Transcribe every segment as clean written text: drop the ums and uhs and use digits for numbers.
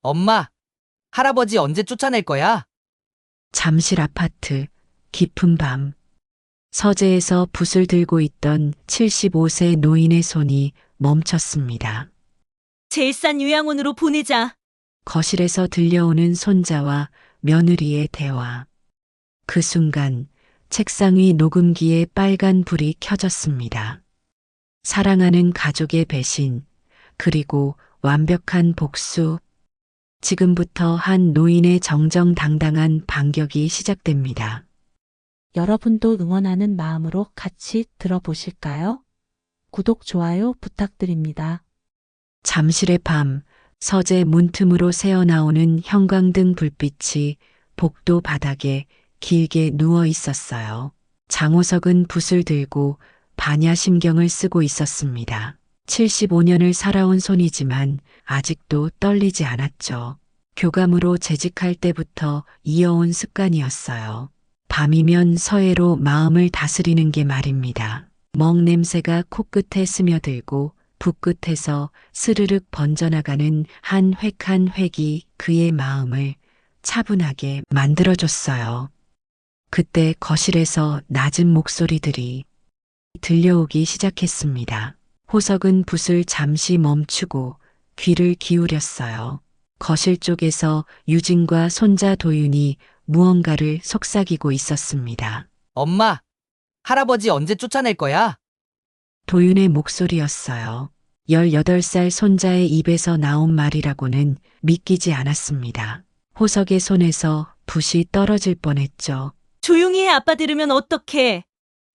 엄마, 할아버지 언제 쫓아낼 거야? 잠실 아파트, 깊은 밤. 서재에서 붓을 들고 있던 75세 노인의 손이 멈췄습니다. 제일 싼 요양원으로 보내자. 거실에서 들려오는 손자와 며느리의 대화. 그 순간 책상 위 녹음기에 빨간 불이 켜졌습니다. 사랑하는 가족의 배신, 그리고 완벽한 복수. 지금부터 한 노인의 정정당당한 반격이 시작됩니다. 여러분도 응원하는 마음으로 같이 들어보실까요? 구독, 좋아요 부탁드립니다. 잠실의 밤, 서재 문틈으로 새어나오는 형광등 불빛이 복도 바닥에 길게 누워 있었어요. 장호석은 붓을 들고 반야심경을 쓰고 있었습니다. 75년을 살아온 손이지만 아직도 떨리지 않았죠. 교감으로 재직할 때부터 이어온 습관이었어요. 밤이면 서해로 마음을 다스리는 게 말입니다. 먹 냄새가 코끝에 스며들고 붓끝에서 스르륵 번져나가는 한 획 한 획이 그의 마음을 차분하게 만들어줬어요. 그때 거실에서 낮은 목소리들이 들려오기 시작했습니다. 호석은 붓을 잠시 멈추고 귀를 기울였어요. 거실 쪽에서 유진과 손자 도윤이 무언가를 속삭이고 있었습니다. 엄마, 할아버지 언제 쫓아낼 거야? 도윤의 목소리였어요. 18살 손자의 입에서 나온 말이라고는 믿기지 않았습니다. 호석의 손에서 붓이 떨어질 뻔했죠. 조용히 해, 아빠 들으면 어떡해.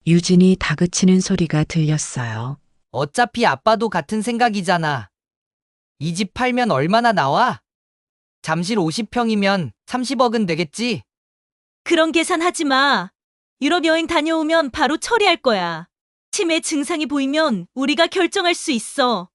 유진이 다그치는 소리가 들렸어요. 어차피 아빠도 같은 생각이잖아. 이 집 팔면 얼마나 나와? 잠실 50평이면 30억은 되겠지? 그런 계산 하지 마. 유럽 여행 다녀오면 바로 처리할 거야. 치매 증상이 보이면 우리가 결정할 수 있어.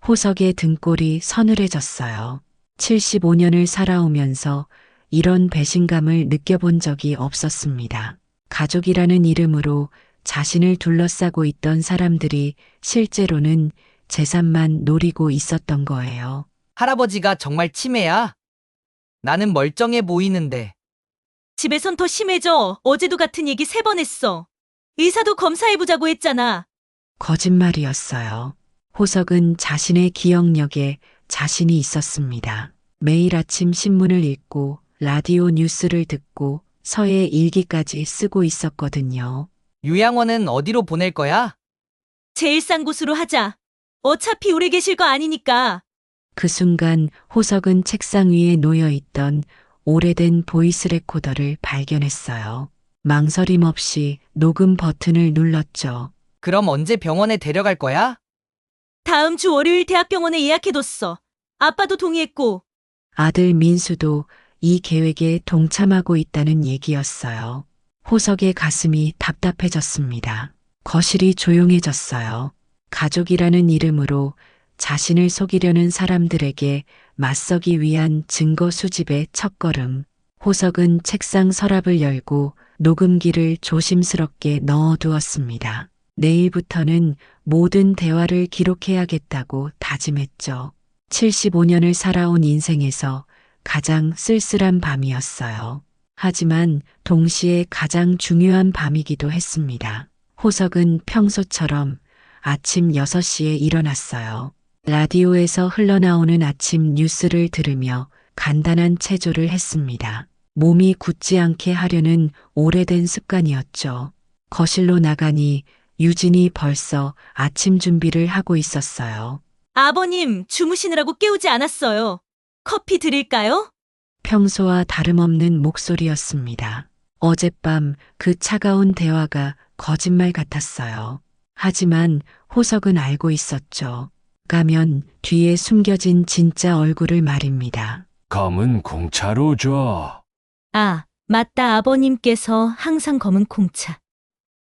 호석의 등골이 서늘해졌어요. 75년을 살아오면서 이런 배신감을 느껴본 적이 없었습니다. 가족이라는 이름으로 자신을 둘러싸고 있던 사람들이 실제로는 재산만 노리고 있었던 거예요. 할아버지가 정말 치매야? 나는 멀쩡해 보이는데. 집에선 더 심해져. 어제도 같은 얘기 3번 했어. 의사도 검사해보자고 했잖아. 거짓말이었어요. 호석은 자신의 기억력에 자신이 있었습니다. 매일 아침 신문을 읽고 라디오 뉴스를 듣고 서예 일기까지 쓰고 있었거든요. 요양원은 어디로 보낼 거야? 제일 싼 곳으로 하자. 어차피 오래 계실 거 아니니까. 그 순간 호석은 책상 위에 놓여 있던 오래된 보이스 레코더를 발견했어요. 망설임 없이 녹음 버튼을 눌렀죠. 그럼 언제 병원에 데려갈 거야? 다음 주 월요일 대학병원에 예약해뒀어. 아빠도 동의했고. 아들 민수도 이 계획에 동참하고 있다는 얘기였어요. 호석의 가슴이 답답해졌습니다. 거실이 조용해졌어요. 가족이라는 이름으로 자신을 속이려는 사람들에게 맞서기 위한 증거 수집의 첫걸음. 호석은 책상 서랍을 열고 녹음기를 조심스럽게 넣어두었습니다. 내일부터는 모든 대화를 기록해야겠다고 다짐했죠. 75년을 살아온 인생에서 가장 쓸쓸한 밤이었어요. 하지만 동시에 가장 중요한 밤이기도 했습니다. 호석은 평소처럼 아침 6시에 일어났어요. 라디오에서 흘러나오는 아침 뉴스를 들으며 간단한 체조를 했습니다. 몸이 굳지 않게 하려는 오래된 습관이었죠. 거실로 나가니 유진이 벌써 아침 준비를 하고 있었어요. 아버님, 주무시느라고 깨우지 않았어요. 커피 드릴까요? 평소와 다름없는 목소리였습니다. 어젯밤 그 차가운 대화가 거짓말 같았어요. 하지만 호석은 알고 있었죠. 가면 뒤에 숨겨진 진짜 얼굴을 말입니다. 검은 공차로 줘. 아, 맞다. 아버님께서 항상 검은 콩차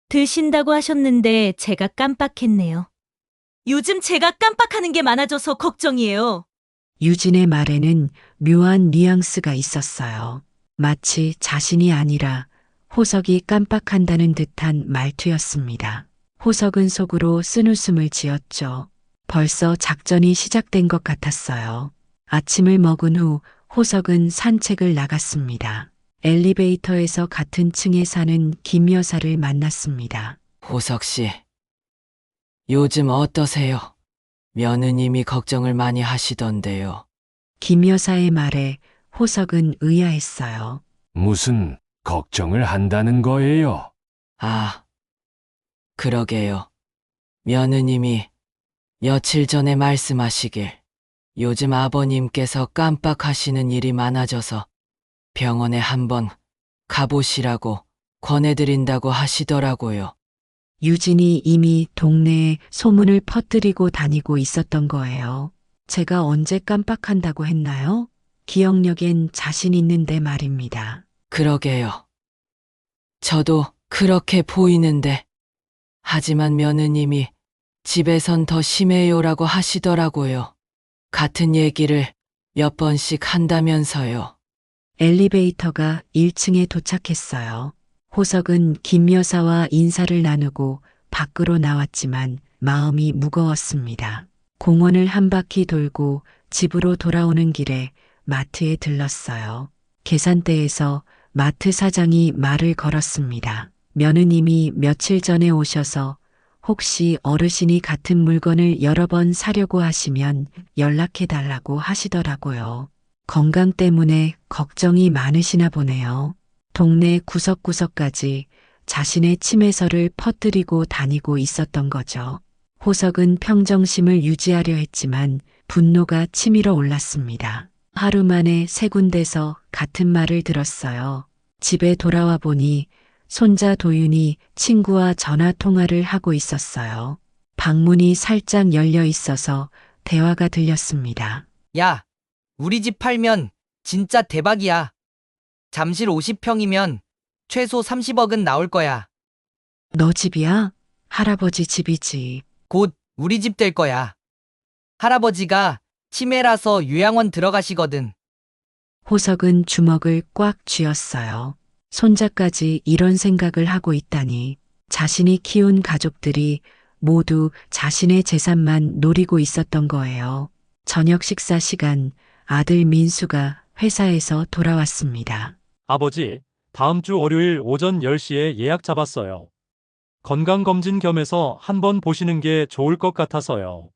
드신다고 하셨는데 제가 깜빡했네요. 요즘 제가 깜빡하는 게 많아져서 걱정이에요. 유진의 말에는 묘한 뉘앙스가 있었어요. 마치 자신이 아니라 호석이 깜빡한다는 듯한 말투였습니다. 호석은 속으로 쓴웃음을 지었죠. 벌써 작전이 시작된 것 같았어요. 아침을 먹은 후 호석은 산책을 나갔습니다. 엘리베이터에서 같은 층에 사는 김 여사를 만났습니다. 호석 씨, 요즘 어떠세요? 며느님이 걱정을 많이 하시던데요. 김 여사의 말에 호석은 의아했어요. 무슨 걱정을 한다는 거예요? 아, 그러게요. 며느님이 며칠 전에 말씀하시길 요즘 아버님께서 깜빡하시는 일이 많아져서 병원에 한번 가보시라고 권해드린다고 하시더라고요. 유진이 이미 동네에 소문을 퍼뜨리고 다니고 있었던 거예요. 제가 언제 깜빡한다고 했나요? 기억력엔 자신 있는데 말입니다. 그러게요. 저도 그렇게 보이는데, 하지만 며느님이 집에선 더 심해요라고 하시더라고요. 같은 얘기를 몇 번씩 한다면서요. 엘리베이터가 1층에 도착했어요. 호석은 김 여사와 인사를 나누고 밖으로 나왔지만 마음이 무거웠습니다. 공원을 한 바퀴 돌고 집으로 돌아오는 길에 마트에 들렀어요. 계산대에서 마트 사장이 말을 걸었습니다. 며느님이 며칠 전에 오셔서 혹시 어르신이 같은 물건을 여러 번 사려고 하시면 연락해 달라고 하시더라고요. 건강 때문에 걱정이 많으시나 보네요. 동네 구석구석까지 자신의 치매설을 퍼뜨리고 다니고 있었던 거죠. 호석은 평정심을 유지하려 했지만 분노가 치밀어 올랐습니다. 하루 만에 세 군데서 같은 말을 들었어요. 집에 돌아와 보니 손자 도윤이 친구와 전화 통화를 하고 있었어요. 방문이 살짝 열려 있어서 대화가 들렸습니다. 야, 우리 집 팔면 진짜 대박이야. 잠실 50평이면 최소 30억은 나올 거야. 너 집이야? 할아버지 집이지. 곧 우리 집 될 거야. 할아버지가 치매라서 요양원 들어가시거든. 호석은 주먹을 꽉 쥐었어요. 손자까지 이런 생각을 하고 있다니. 자신이 키운 가족들이 모두 자신의 재산만 노리고 있었던 거예요. 저녁 식사 시간, 아들 민수가 회사에서 돌아왔습니다. 아버지, 다음 주 월요일 오전 10시에 예약 잡았어요. 건강검진 겸해서 한번 보시는 게 좋을 것 같아서요.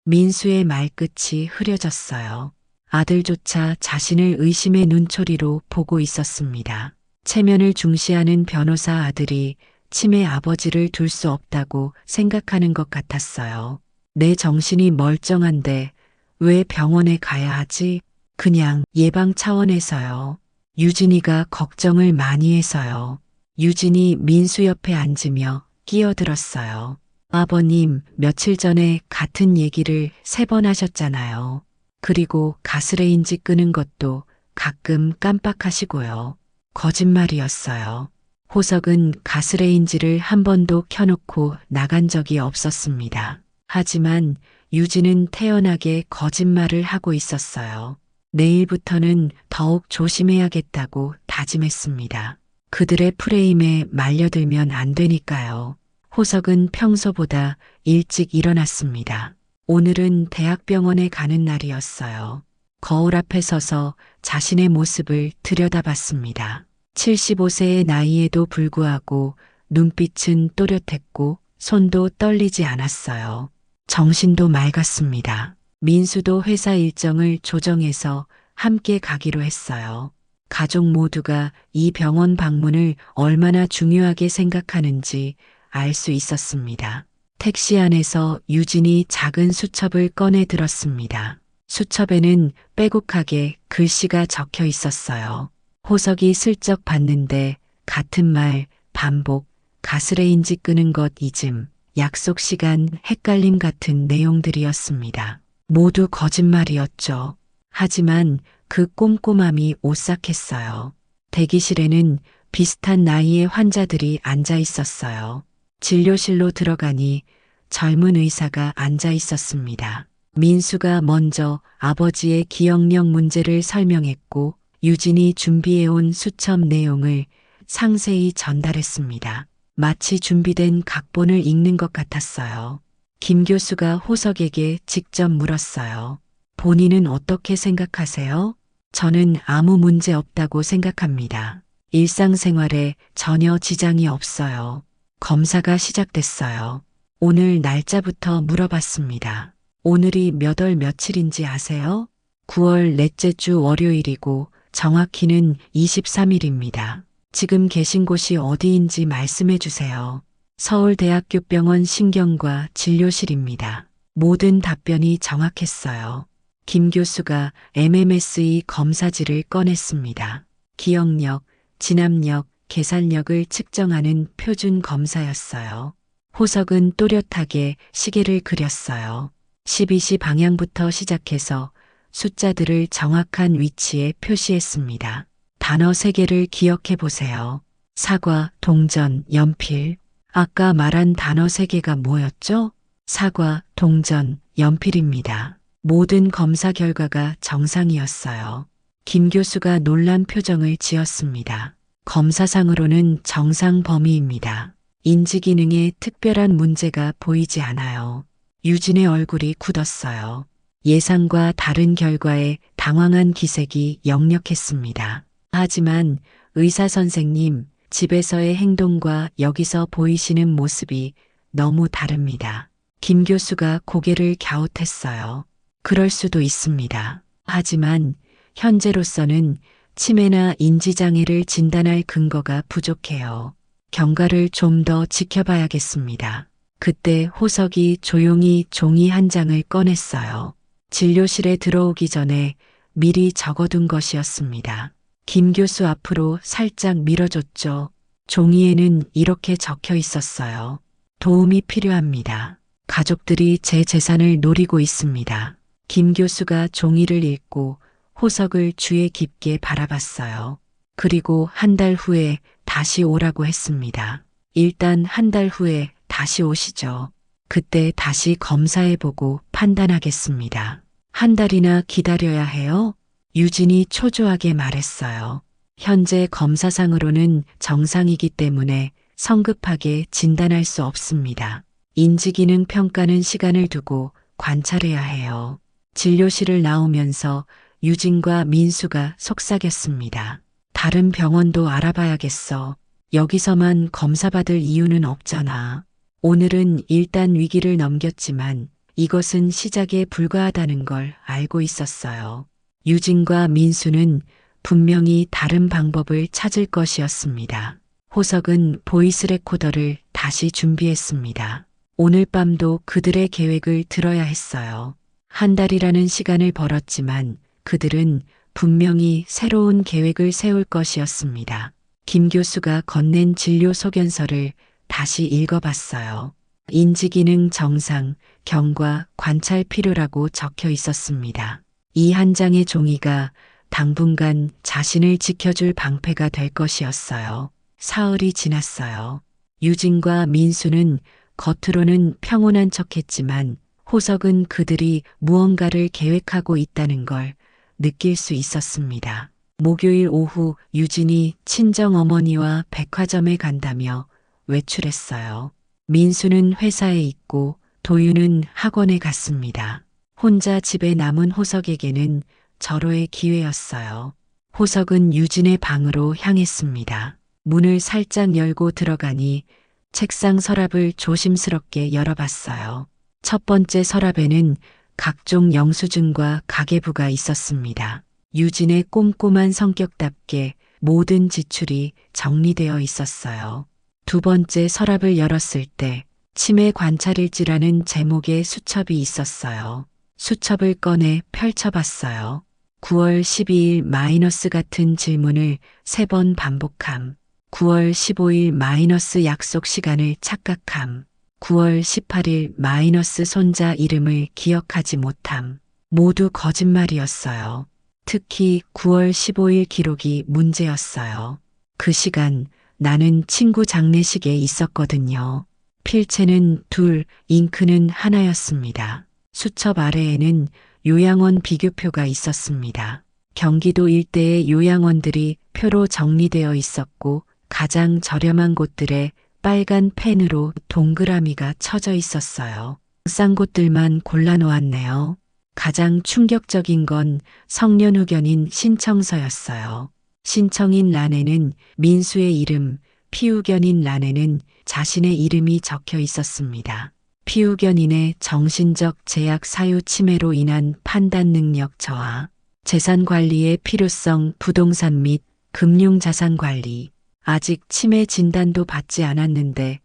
민수의 말끝이 흐려졌어요. 아들조차 자신을 의심의 눈초리로 보고 있었습니다. 체면을 중시하는 변호사 아들이 치매 아버지를 둘 수 없다고 생각하는 것 같았어요. 내 정신이 멀쩡한데 왜 병원에 가야 하지? 그냥 예방 차원에서요. 유진이가 걱정을 많이 해서요. 유진이 민수 옆에 앉으며 끼어들었어요. 아버님, 며칠 전에 같은 얘기를 3번 하셨잖아요. 그리고 가스레인지 끄는 것도 가끔 깜빡하시고요. 거짓말이었어요. 호석은 가스레인지를 한 번도 켜놓고 나간 적이 없었습니다. 하지만 유진은 태연하게 거짓말을 하고 있었어요. 내일부터는 더욱 조심해야겠다고 다짐했습니다. 그들의 프레임에 말려들면 안 되니까요. 호석은 평소보다 일찍 일어났습니다. 오늘은 대학병원에 가는 날이었어요. 거울 앞에 서서 자신의 모습을 들여다봤습니다. 75세의 나이에도 불구하고 눈빛은 또렷했고 손도 떨리지 않았어요. 정신도 맑았습니다. 민수도 회사 일정을 조정해서 함께 가기로 했어요. 가족 모두가 이 병원 방문을 얼마나 중요하게 생각하는지 알 수 있었습니다. 택시 안에서 유진이 작은 수첩을 꺼내 들었습니다. 수첩에는 빼곡하게 글씨가 적혀 있었어요. 호석이 슬쩍 봤는데 같은 말, 반복, 가스레인지 끄는 것 잊음, 약속 시간 헷갈림 같은 내용들이었습니다. 모두 거짓말이었죠. 하지만 그 꼼꼼함이 오싹했어요. 대기실에는 비슷한 나이의 환자들이 앉아 있었어요. 진료실로 들어가니 젊은 의사가 앉아 있었습니다. 민수가 먼저 아버지의 기억력 문제를 설명했고 유진이 준비해온 수첩 내용을 상세히 전달했습니다. 마치 준비된 각본을 읽는 것 같았어요. 김 교수가 호석에게 직접 물었어요. 본인은 어떻게 생각하세요? 저는 아무 문제 없다고 생각합니다. 일상생활에 전혀 지장이 없어요. 검사가 시작됐어요. 오늘 날짜부터 물어봤습니다. 오늘이 몇 월 며칠인지 아세요? 9월 넷째 주 월요일이고 정확히는 23일입니다. 지금 계신 곳이 어디인지 말씀해 주세요. 서울대학교병원 신경과 진료실입니다. 모든 답변이 정확했어요. 김 교수가 MMSE 검사지를 꺼냈습니다. 기억력, 진압력, 계산력을 측정하는 표준 검사였어요. 호석은 또렷하게 시계를 그렸어요. 12시 방향부터 시작해서 숫자들을 정확한 위치에 표시했습니다. 단어 3개를 기억해 보세요. 사과, 동전, 연필. 아까 말한 단어 3개가 뭐였죠? 사과, 동전, 연필입니다. 모든 검사 결과가 정상이었어요. 김 교수가 놀란 표정을 지었습니다. 검사상으로는 정상 범위입니다. 인지 기능에 특별한 문제가 보이지 않아요. 유진의 얼굴이 굳었어요. 예상과 다른 결과에 당황한 기색이 역력했습니다. 하지만 의사 선생님, 집에서의 행동과 여기서 보이시는 모습이 너무 다릅니다. 김 교수가 고개를 갸웃했어요. 그럴 수도 있습니다. 하지만 현재로서는 치매나 인지장애를 진단할 근거가 부족해요. 경과를 좀 더 지켜봐야겠습니다. 그때 호석이 조용히 종이 한 장을 꺼냈어요. 진료실에 들어오기 전에 미리 적어둔 것이었습니다. 김 교수 앞으로 살짝 밀어줬죠. 종이에는 이렇게 적혀 있었어요. 도움이 필요합니다. 가족들이 제 재산을 노리고 있습니다. 김 교수가 종이를 읽고 호석을 주의 깊게 바라봤어요. 그리고 한 달 후에 다시 오라고 했습니다. 일단 한 달 후에 다시 오시죠. 그때 다시 검사해보고 판단하겠습니다. 한 달이나 기다려야 해요? 유진이 초조하게 말했어요. 현재 검사상으로는 정상이기 때문에 성급하게 진단할 수 없습니다. 인지기능 평가는 시간을 두고 관찰해야 해요. 진료실을 나오면서 유진과 민수가 속삭였습니다. 다른 병원도 알아봐야겠어. 여기서만 검사받을 이유는 없잖아. 오늘은 일단 위기를 넘겼지만 이것은 시작에 불과하다는 걸 알고 있었어요. 유진과 민수는 분명히 다른 방법을 찾을 것이었습니다. 호석은 보이스 레코더를 다시 준비했습니다. 오늘 밤도 그들의 계획을 들어야 했어요. 한 달이라는 시간을 벌었지만 그들은 분명히 새로운 계획을 세울 것이었습니다. 김 교수가 건넨 진료 소견서를 다시 읽어봤어요. 인지기능 정상, 경과, 관찰 필요라고 적혀 있었습니다. 이 한 장의 종이가 당분간 자신을 지켜줄 방패가 될 것이었어요. 사흘이 지났어요. 유진과 민수는 겉으로는 평온한 척했지만 호석은 그들이 무언가를 계획하고 있다는 걸 느낄 수 있었습니다. 목요일 오후 유진이 친정어머니와 백화점에 간다며 외출했어요. 민수는 회사에 있고 도윤은 학원에 갔습니다. 혼자 집에 남은 호석에게는 절호의 기회였어요. 호석은 유진의 방으로 향했습니다. 문을 살짝 열고 들어가니 책상 서랍을 조심스럽게 열어봤어요. 첫 번째 서랍에는 각종 영수증과 가계부가 있었습니다. 유진의 꼼꼼한 성격답게 모든 지출이 정리되어 있었어요. 두 번째 서랍을 열었을 때 치매 관찰일지라는 제목의 수첩이 있었어요. 수첩을 꺼내 펼쳐봤어요. 9월 12일 마이너스 같은 질문을 3번 반복함. 9월 15일 마이너스 약속 시간을 착각함. 9월 18일 마이너스 손자 이름을 기억하지 못함. 모두 거짓말이었어요. 특히 9월 15일 기록이 문제였어요. 그 시간 나는 친구 장례식에 있었거든요. 필체는 2, 잉크는 하나였습니다. 수첩 아래에는 요양원 비교표가 있었습니다. 경기도 일대의 요양원들이 표로 정리되어 있었고 가장 저렴한 곳들에 빨간 펜으로 동그라미가 쳐져 있었어요. 싼 곳들만 골라놓았네요. 가장 충격적인 건 성년 후견인 신청서였어요. 신청인 란에는 민수의 이름, 피후견인 란에는 자신의 이름이 적혀 있었습니다. 피후견인의 정신적 제약 사유 침해로 인한 판단 능력 저하, 재산 관리의 필요성, 부동산 및 금융자산 관리. 아직 치매 진단도 받지 않았는데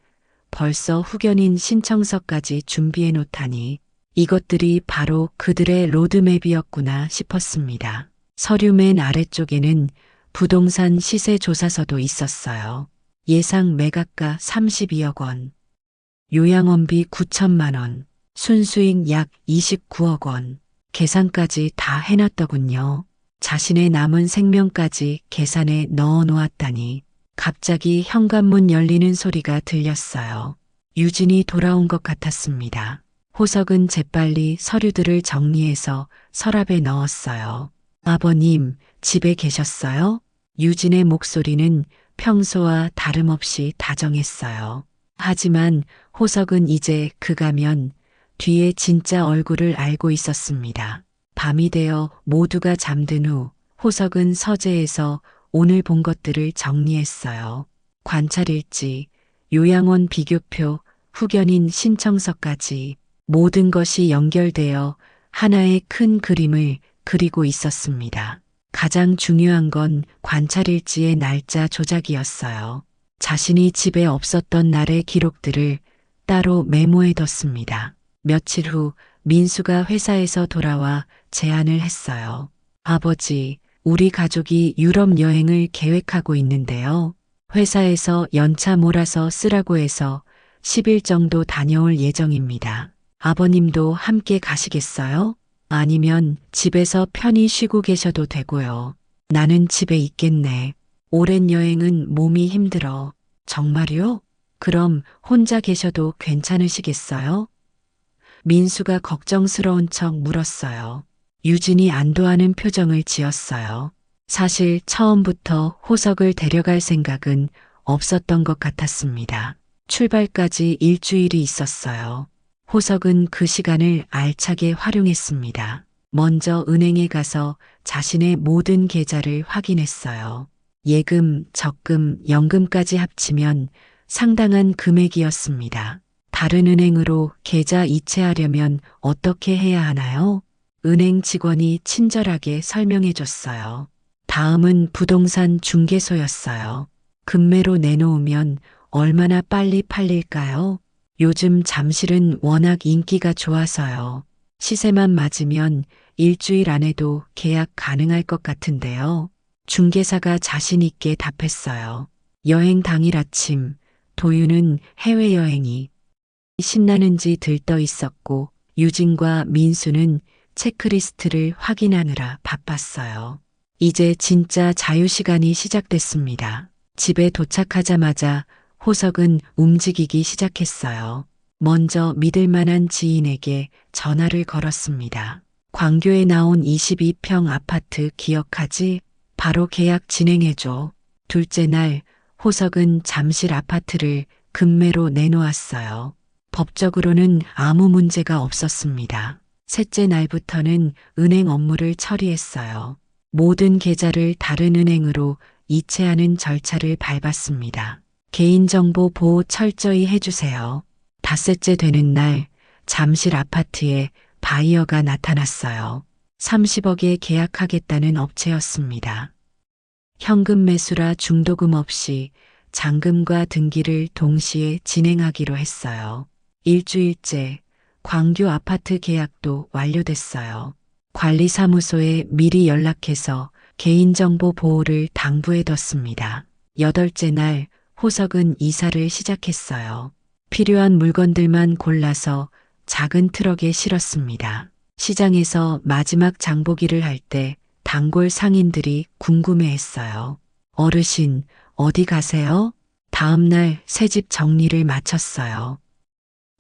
벌써 후견인 신청서까지 준비해 놓다니 이것들이 바로 그들의 로드맵이었구나 싶었습니다. 서류 맨 아래쪽에는 부동산 시세 조사서도 있었어요. 예상 매각가 32억 원, 요양원비 9천만 원, 순수익 약 29억 원, 계산까지 다 해놨더군요. 자신의 남은 생명까지 계산에 넣어 놓았다니 갑자기 현관문 열리는 소리가 들렸어요. 유진이 돌아온 것 같았습니다. 호석은 재빨리 서류들을 정리해서 서랍에 넣었어요. 아버님, 집에 계셨어요? 유진의 목소리는 평소와 다름없이 다정했어요. 하지만 호석은 이제 그 가면 뒤에 진짜 얼굴을 알고 있었습니다. 밤이 되어 모두가 잠든 후 호석은 서재에서 오늘 본 것들을 정리했어요. 관찰일지, 요양원 비교표, 후견인 신청서까지 모든 것이 연결되어 하나의 큰 그림을 그리고 있었습니다. 가장 중요한 건 관찰일지의 날짜 조작이었어요. 자신이 집에 없었던 날의 기록들을 따로 메모해뒀습니다. 며칠 후 민수가 회사에서 돌아와 제안을 했어요. 아버지, 우리 가족이 유럽 여행을 계획하고 있는데요. 회사에서 연차 몰아서 쓰라고 해서 10일 정도 다녀올 예정입니다. 아버님도 함께 가시겠어요? 아니면 집에서 편히 쉬고 계셔도 되고요. 나는 집에 있겠네. 오랜 여행은 몸이 힘들어. 정말요? 그럼 혼자 계셔도 괜찮으시겠어요? 민수가 걱정스러운 척 물었어요. 유진이 안도하는 표정을 지었어요. 사실 처음부터 호석을 데려갈 생각은 없었던 것 같았습니다. 출발까지 일주일이 있었어요. 호석은 그 시간을 알차게 활용했습니다. 먼저 은행에 가서 자신의 모든 계좌를 확인했어요. 예금, 적금, 연금까지 합치면 상당한 금액이었습니다. 다른 은행으로 계좌 이체하려면 어떻게 해야 하나요? 은행 직원이 친절하게 설명해 줬어요. 다음은 부동산 중개소였어요. 금매로 내놓으면 얼마나 빨리 팔릴까요? 요즘 잠실은 워낙 인기가 좋아서요. 시세만 맞으면 일주일 안에도 계약 가능할 것 같은데요. 중개사가 자신 있게 답했어요. 여행 당일 아침, 도윤은 해외여행이 신나는지 들떠 있었고 유진과 민수는 체크리스트를 확인하느라 바빴어요. 이제 진짜 자유시간이 시작됐습니다. 집에 도착하자마자 호석은 움직이기 시작했어요. 먼저 믿을 만한 지인에게 전화를 걸었습니다. 광교에 나온 22평 아파트 기억하지? 바로 계약 진행해줘. 둘째 날 호석은 잠실 아파트를 금매로 내놓았어요. 법적으로는 아무 문제가 없었습니다. 셋째 날부터는 은행 업무를 처리했어요. 모든 계좌를 다른 은행으로 이체하는 절차를 밟았습니다. 개인정보 보호 철저히 해주세요. 닷새째 되는 날 잠실 아파트에 바이어가 나타났어요. 30억에 계약하겠다는 업체였습니다. 현금 매수라 중도금 없이 잔금과 등기를 동시에 진행하기로 했어요. 일주일째 광교 아파트 계약도 완료됐어요. 관리사무소에 미리 연락해서 개인정보 보호를 당부해뒀습니다. 8째 날 호석은 이사를 시작했어요. 필요한 물건들만 골라서 작은 트럭에 실었습니다. 시장에서 마지막 장보기를 할 때 단골 상인들이 궁금해했어요. 어르신, 어디 가세요? 다음날 새집 정리를 마쳤어요.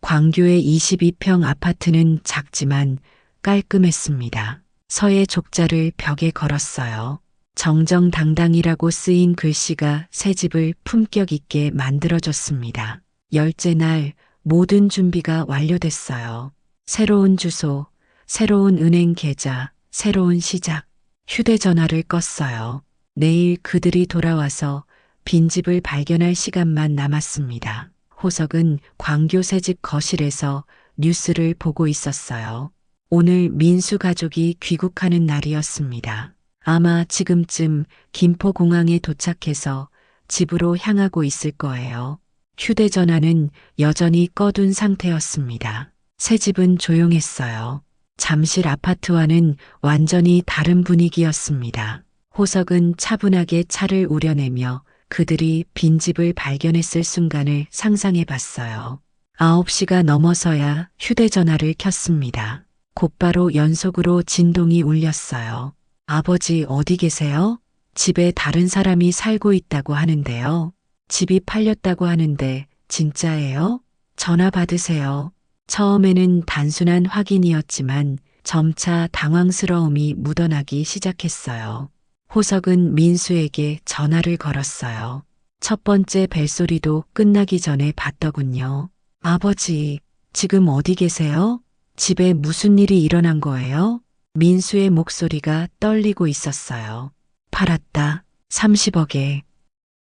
광교의 22평 아파트는 작지만 깔끔했습니다. 서예 족자를 벽에 걸었어요. 정정당당이라고 쓰인 글씨가 새집을 품격 있게 만들어줬습니다. 10째 날 모든 준비가 완료됐어요. 새로운 주소, 새로운 은행 계좌, 새로운 시작. 휴대전화를 껐어요. 내일 그들이 돌아와서 빈집을 발견할 시간만 남았습니다. 호석은 광교 새집 거실에서 뉴스를 보고 있었어요. 오늘 민수 가족이 귀국하는 날이었습니다. 아마 지금쯤 김포공항에 도착해서 집으로 향하고 있을 거예요. 휴대전화는 여전히 꺼둔 상태였습니다. 새 집은 조용했어요. 잠실 아파트와는 완전히 다른 분위기였습니다. 호석은 차분하게 차를 우려내며 그들이 빈집을 발견했을 순간을 상상해 봤어요. 9시가 넘어서야 휴대전화를 켰습니다. 곧바로 연속으로 진동이 울렸어요. 아버지 어디 계세요? 집에 다른 사람이 살고 있다고 하는데요. 집이 팔렸다고 하는데 진짜예요? 전화 받으세요. 처음에는 단순한 확인이었지만 점차 당황스러움이 묻어나기 시작했어요. 호석은 민수에게 전화를 걸었어요. 첫 번째 벨소리도 끝나기 전에 받더군요. 아버지, 지금 어디 계세요? 집에 무슨 일이 일어난 거예요? 민수의 목소리가 떨리고 있었어요. 팔았다. 30억에.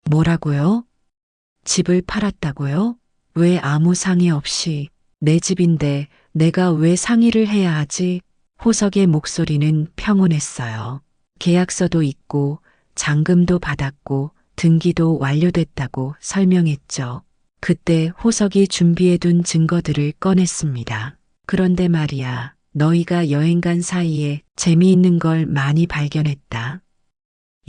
뭐라고요? 집을 팔았다고요? 왜 아무 상의 없이? 내 집인데 내가 왜 상의를 해야 하지? 호석의 목소리는 평온했어요. 계약서도 있고 잔금도 받았고 등기도 완료됐다고 설명했죠. 그때 호석이 준비해둔 증거들을 꺼냈습니다. 그런데 말이야, 너희가 여행 간 사이에 재미있는 걸 많이 발견했다.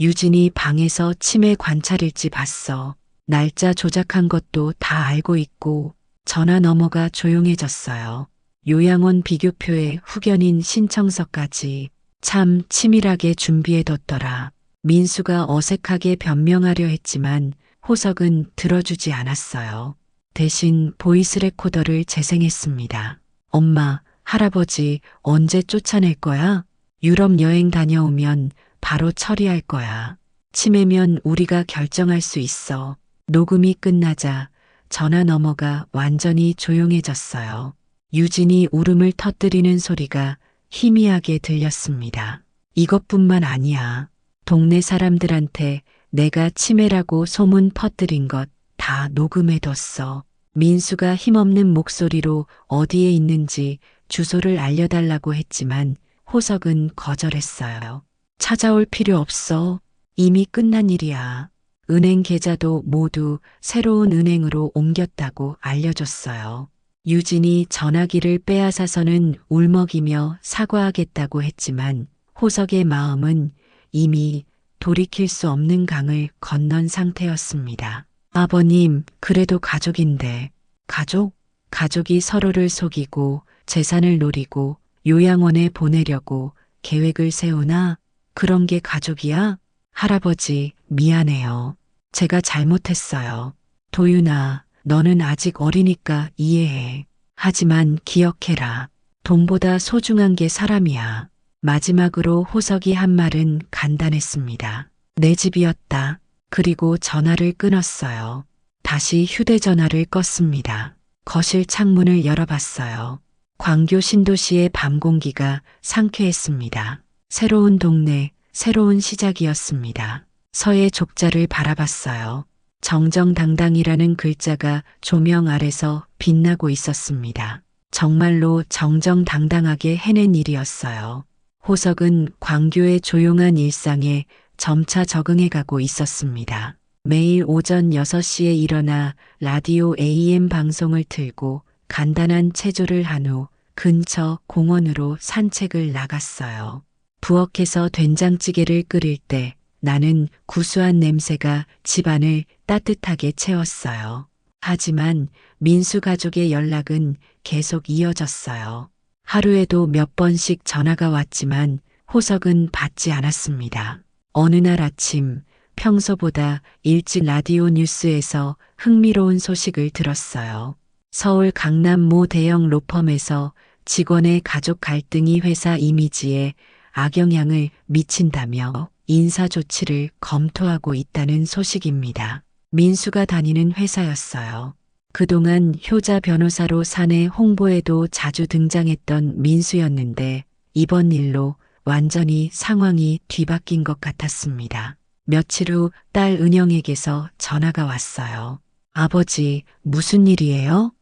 유진이 방에서 치매 관찰일지 봤어. 날짜 조작한 것도 다 알고 있고 전화 너머가 조용해졌어요. 요양원 비교표에 후견인 신청서까지 참 치밀하게 준비해뒀더라. 민수가 어색하게 변명하려 했지만 호석은 들어주지 않았어요. 대신 보이스 레코더를 재생했습니다. 엄마, 할아버지 언제 쫓아낼 거야? 유럽 여행 다녀오면 바로 처리할 거야. 치매면 우리가 결정할 수 있어. 녹음이 끝나자 전화 너머가 완전히 조용해졌어요. 유진이 울음을 터뜨리는 소리가 희미하게 들렸습니다. 이것뿐만 아니야. 동네 사람들한테 내가 치매라고 소문 퍼뜨린 것 다 녹음해뒀어. 민수가 힘없는 목소리로 어디에 있는지 주소를 알려달라고 했지만 호석은 거절했어요. 찾아올 필요 없어. 이미 끝난 일이야. 은행 계좌도 모두 새로운 은행으로 옮겼다고 알려줬어요. 유진이 전화기를 빼앗아서는 울먹이며 사과하겠다고 했지만 호석의 마음은 이미 돌이킬 수 없는 강을 건넌 상태였습니다. 아버님, 그래도 가족인데. 가족? 가족이 서로를 속이고 재산을 노리고 요양원에 보내려고 계획을 세우나? 그런 게 가족이야? 할아버지, 미안해요. 제가 잘못했어요. 도윤아, 너는 아직 어리니까 이해해. 하지만 기억해라. 돈보다 소중한 게 사람이야. 마지막으로 호석이 한 말은 간단했습니다. 내 집이었다. 그리고 전화를 끊었어요. 다시 휴대전화를 껐습니다. 거실 창문을 열어봤어요. 광교 신도시의 밤 공기가 상쾌했습니다. 새로운 동네, 새로운 시작이었습니다. 서의 족자를 바라봤어요. 정정당당이라는 글자가 조명 아래서 빛나고 있었습니다. 정말로 정정당당하게 해낸 일이었어요. 호석은 광교의 조용한 일상에 점차 적응해가고 있었습니다. 매일 오전 6시에 일어나 라디오 AM 방송을 틀고 간단한 체조를 한 후 근처 공원으로 산책을 나갔어요. 부엌에서 된장찌개를 끓일 때 나는 구수한 냄새가 집안을 따뜻하게 채웠어요. 하지만 민수 가족의 연락은 계속 이어졌어요. 하루에도 몇 번씩 전화가 왔지만 호석은 받지 않았습니다. 어느 날 아침 평소보다 일찍 라디오 뉴스에서 흥미로운 소식을 들었어요. 서울 강남 모 대형 로펌에서 직원의 가족 갈등이 회사 이미지에 악영향을 미친다며 인사 조치를 검토하고 있다는 소식입니다. 민수가 다니는 회사였어요. 그동안 효자 변호사로 사내 홍보에도 자주 등장했던 민수였는데 이번 일로 완전히 상황이 뒤바뀐 것 같았습니다. 며칠 후 딸 은영에게서 전화가 왔어요. 아버지, 무슨 일이에요?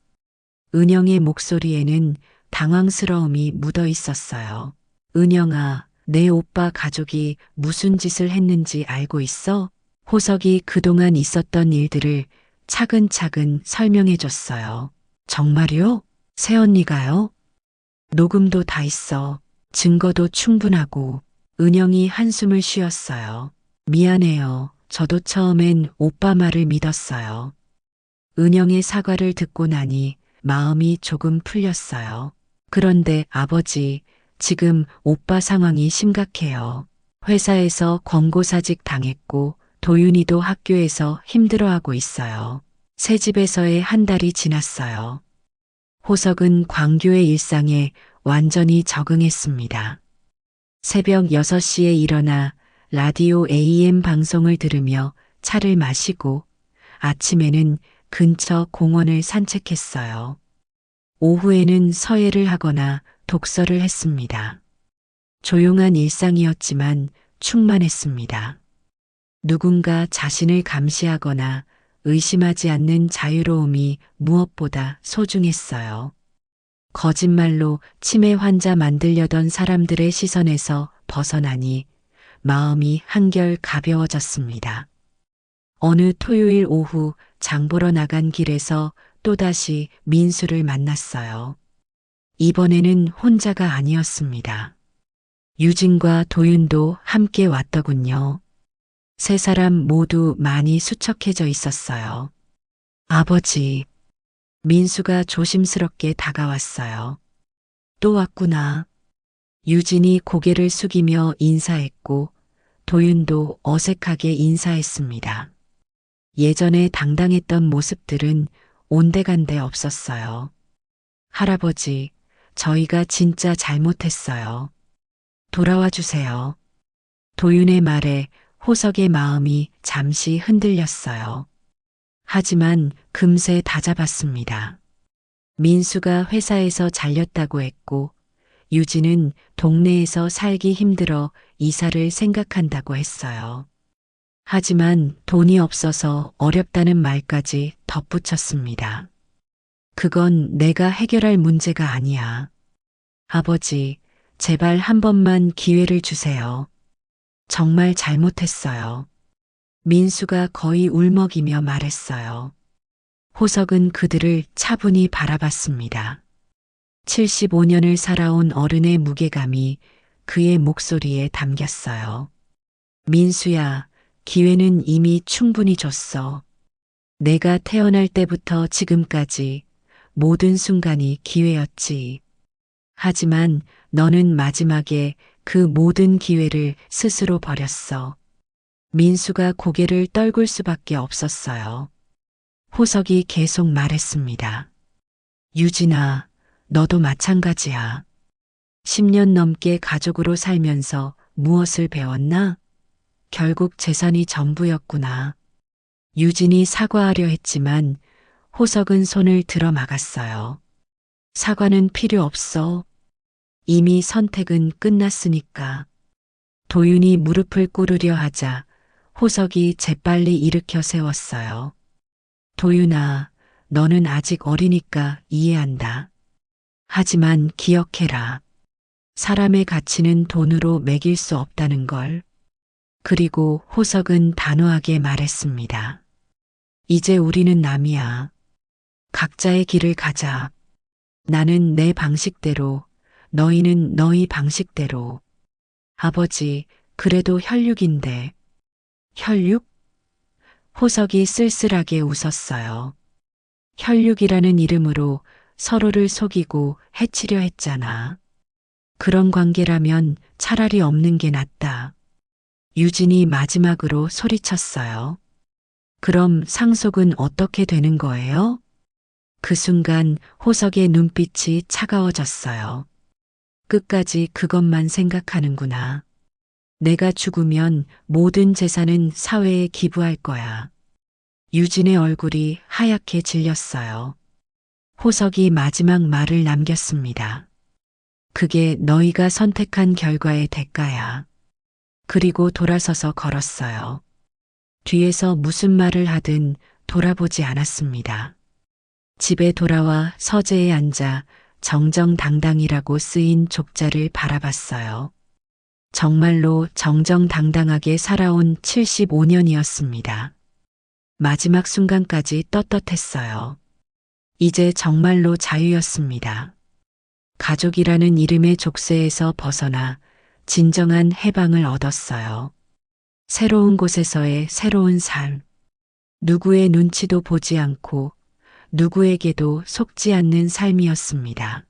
은영의 목소리에는 당황스러움이 묻어 있었어요. 은영아, 내 오빠 가족이 무슨 짓을 했는지 알고 있어? 호석이 그동안 있었던 일들을 차근차근 설명해 줬어요. 정말요? 새언니가요? 녹음도 다 있어. 증거도 충분하고. 은영이 한숨을 쉬었어요. 미안해요. 저도 처음엔 오빠 말을 믿었어요. 은영의 사과를 듣고 나니 마음이 조금 풀렸어요. 그런데 아버지, 지금 오빠 상황이 심각해요. 회사에서 권고사직 당했고 도윤이도 학교에서 힘들어하고 있어요. 새 집에서의 한 달이 지났어요. 호석은 광교의 일상에 완전히 적응했습니다. 새벽 6시에 일어나 라디오 AM 방송을 들으며 차를 마시고 아침에는 근처 공원을 산책했어요. 오후에는 서예를 하거나 독서를 했습니다. 조용한 일상이었지만 충만했습니다. 누군가 자신을 감시하거나 의심하지 않는 자유로움이 무엇보다 소중했어요. 거짓말로 치매 환자 만들려던 사람들의 시선에서 벗어나니 마음이 한결 가벼워졌습니다. 어느 토요일 오후 장 보러 나간 길에서 또다시 민수를 만났어요. 이번에는 혼자가 아니었습니다. 유진과 도윤도 함께 왔더군요. 세 사람 모두 많이 수척해져 있었어요. 아버지, 민수가 조심스럽게 다가왔어요. 또 왔구나. 유진이 고개를 숙이며 인사했고 도윤도 어색하게 인사했습니다. 예전에 당당했던 모습들은 온데간데 없었어요. 할아버지, 저희가 진짜 잘못했어요. 돌아와 주세요. 도윤의 말에 호석의 마음이 잠시 흔들렸어요. 하지만 금세 다잡았습니다. 민수가 회사에서 잘렸다고 했고 유진은 동네에서 살기 힘들어 이사를 생각한다고 했어요. 하지만 돈이 없어서 어렵다는 말까지 덧붙였습니다. 그건 내가 해결할 문제가 아니야. 아버지, 제발 한 번만 기회를 주세요. 정말 잘못했어요. 민수가 거의 울먹이며 말했어요. 호석은 그들을 차분히 바라봤습니다. 75년을 살아온 어른의 무게감이 그의 목소리에 담겼어요. 민수야, 기회는 이미 충분히 줬어. 내가 태어날 때부터 지금까지 모든 순간이 기회였지. 하지만 너는 마지막에 그 모든 기회를 스스로 버렸어. 민수가 고개를 떨굴 수밖에 없었어요. 호석이 계속 말했습니다. 유진아, 너도 마찬가지야. 10년 넘게 가족으로 살면서 무엇을 배웠나? 결국 재산이 전부였구나. 유진이 사과하려 했지만 호석은 손을 들어 막았어요. 사과는 필요 없어. 이미 선택은 끝났으니까. 도윤이 무릎을 꿇으려 하자 호석이 재빨리 일으켜 세웠어요. 도윤아, 너는 아직 어리니까 이해한다. 하지만 기억해라. 사람의 가치는 돈으로 매길 수 없다는 걸. 그리고 호석은 단호하게 말했습니다. 이제 우리는 남이야. 각자의 길을 가자. 나는 내 방식대로, 너희는 너희 방식대로. 아버지, 그래도 혈육인데. 혈육? 호석이 쓸쓸하게 웃었어요. 혈육이라는 이름으로 서로를 속이고 해치려 했잖아. 그런 관계라면 차라리 없는 게 낫다. 유진이 마지막으로 소리쳤어요. 그럼 상속은 어떻게 되는 거예요? 그 순간 호석의 눈빛이 차가워졌어요. 끝까지 그것만 생각하는구나. 내가 죽으면 모든 재산은 사회에 기부할 거야. 유진의 얼굴이 하얗게 질렸어요. 호석이 마지막 말을 남겼습니다. 그게 너희가 선택한 결과의 대가야. 그리고 돌아서서 걸었어요. 뒤에서 무슨 말을 하든 돌아보지 않았습니다. 집에 돌아와 서재에 앉아 정정당당이라고 쓰인 족자를 바라봤어요. 정말로 정정당당하게 살아온 75년이었습니다. 마지막 순간까지 떳떳했어요. 이제 정말로 자유였습니다. 가족이라는 이름의 족쇄에서 벗어나 진정한 해방을 얻었어요. 새로운 곳에서의 새로운 삶. 누구의 눈치도 보지 않고 누구에게도 속지 않는 삶이었습니다.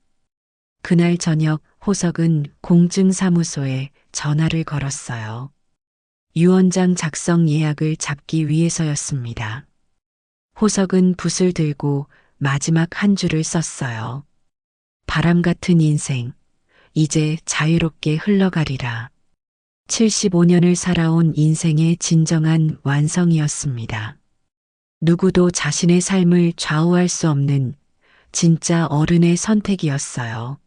그날 저녁 호석은 공증사무소에 전화를 걸었어요. 유언장 작성 예약을 잡기 위해서였습니다. 호석은 붓을 들고 마지막 한 줄을 썼어요. 바람 같은 인생, 이제 자유롭게 흘러가리라. 75년을 살아온 인생의 진정한 완성이었습니다. 누구도 자신의 삶을 좌우할 수 없는 진짜 어른의 선택이었어요.